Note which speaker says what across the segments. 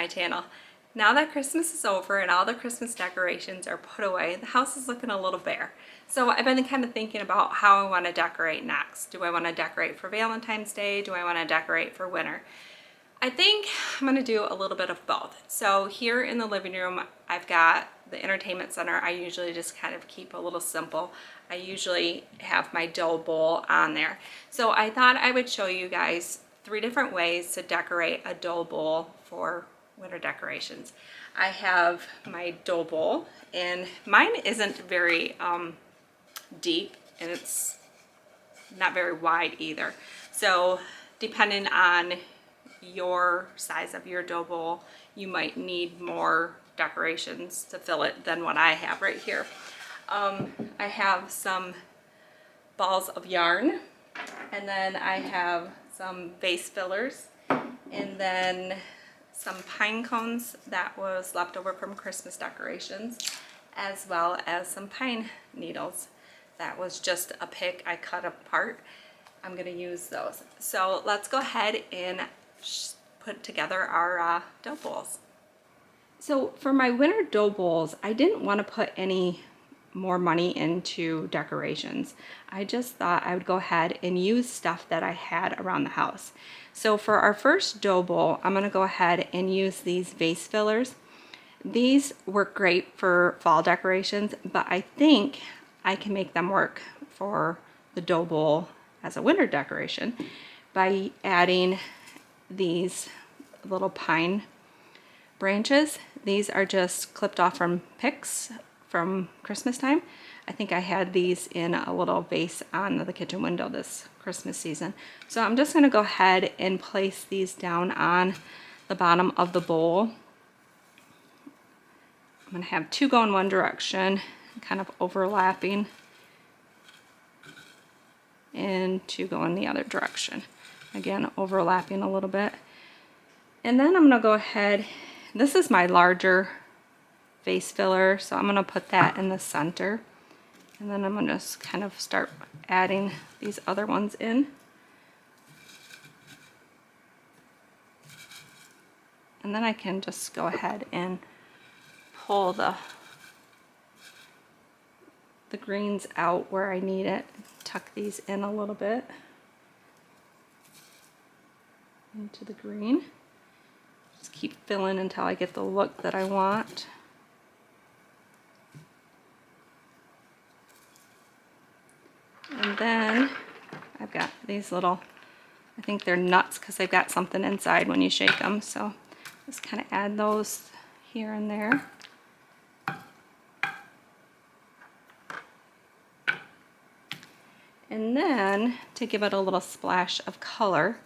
Speaker 1: my channel. Now that Christmas is over and all the Christmas decorations are put away, the house is looking a little bare. So I've been kind of thinking about how I want to decorate next. Do I want to decorate for Valentine's Day? Do I want to decorate for winter? I think I'm going to do a little bit of both. So here in the living room, I've got the entertainment center. I usually just kind of keep a little simple. I usually have my dough bowl on there. So I thought I would show you guys 3 different ways to decorate a dough bowl for winter decorations. I have my dough bowl, and mine isn't very deep, and it's not very wide either. So depending on your size of your dough bowl, you might need more decorations to fill it than what I have right here. I have some balls of yarn, and then I have some vase fillers, and then some pine cones that was left over from Christmas decorations, as well as some pine needles. That was just a pick I cut apart. I'm going to use those. So let's go ahead and put together our dough bowls. So for my winter dough bowls, I didn't want to put any more money into decorations. I just thought I would go ahead and use stuff that I had around the house. So for our first dough bowl, I'm going to go ahead and use these vase fillers. These work great for fall decorations, but I think I can make them work for the dough bowl as a winter decoration by adding these little pine branches. These are just clipped off from picks from Christmas time. I think I had these in a little vase on the kitchen window this Christmas season. So I'm just going to go ahead and place these down on the bottom of the bowl. I'm going to have 2 go in one direction, kind of overlapping, and 2 go in the other direction. Again, overlapping a little bit. And then I'm going to go ahead, this is my larger vase filler, so I'm going to put that in the center. And then I'm going to just kind of start adding these other ones in. And then I can just go ahead and pull the greens out where I need it. Tuck these in a little bit into the green. Just keep filling until I get the look that I want. And then I've got these little, I think they're nuts because they've got something inside when you shake them. So just kind of add those here and there. And then to give it a little splash of color,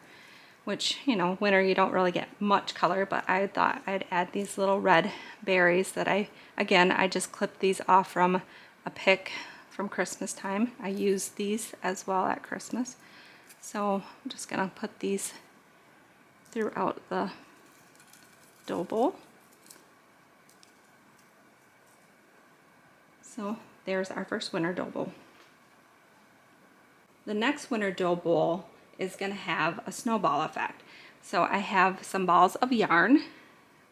Speaker 1: which, you know, winter you don't really get much color, but I thought I'd add these little red berries that I just clipped these off from a pick from Christmas time. I used these as well at Christmas. So I'm just gonna put these throughout the dough bowl. So there's our first winter dough bowl. The next winter dough bowl is going to have a snowball effect. So I have some balls of yarn.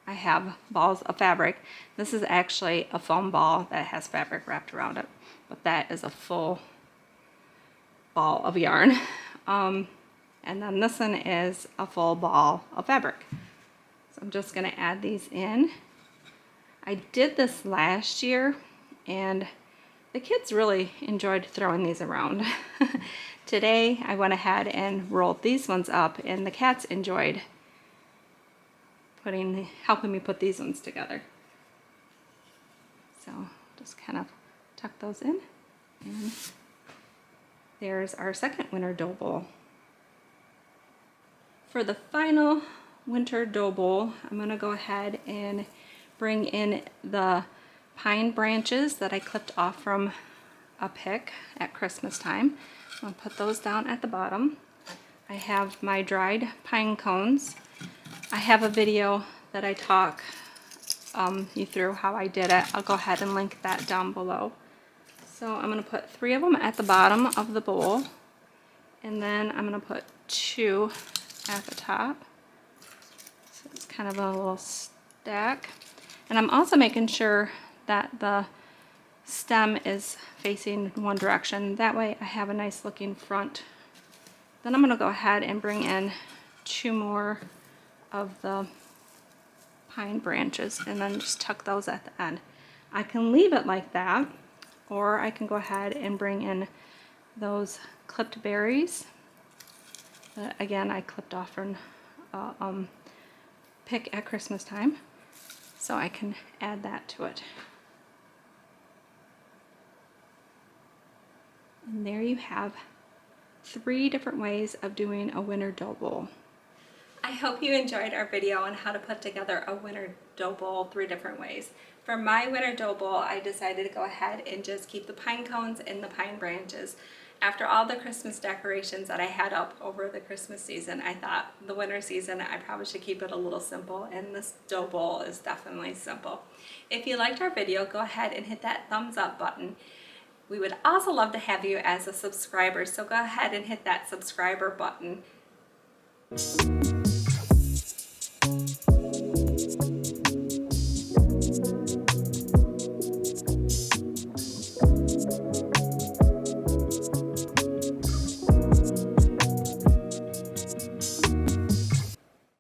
Speaker 1: I have balls of fabric. This is actually a foam ball that has fabric wrapped around it, but that is a full ball of yarn. And then this one is a full ball of fabric. So I'm just going to add these in. I did this last year, and the kids really enjoyed throwing these around. Today I went ahead and rolled these ones up, and the cats enjoyed helping me put these ones together. So just kind of tuck those in, and there's our second winter dough bowl. For the final winter dough bowl, I'm going to go ahead and bring in the pine branches that I clipped off from a pick at Christmas time. I'm going to put those down at the bottom. I have my dried pine cones. I have a video that I talk you through how I did it. I'll go ahead and link that down below. So I'm going to put 3 of them at the bottom of the bowl, and then I'm going to put 2 at the top. So it's kind of a little stack. And I'm also making sure that the stem is facing one direction. That way I have a nice looking front. Then I'm gonna go ahead and bring in 2 more of the pine branches and then just tuck those at the end. I can leave it like that, or I can go ahead and bring in those clipped berries that again I clipped off from pick at Christmas time, so I can add that to it. And there you have 3 different ways of doing a winter dough bowl. I hope you enjoyed our video on how to put together a winter dough bowl 3 different ways. For my winter dough bowl, I decided to go ahead and just keep the pine cones and the pine branches. After all the Christmas decorations that I had up over the Christmas season, I thought the winter season I probably should keep it a little simple, and this dough bowl is definitely simple. If you liked our video, go ahead and hit that thumbs up button. We would also love to have you as a subscriber, so go ahead and hit that subscriber button.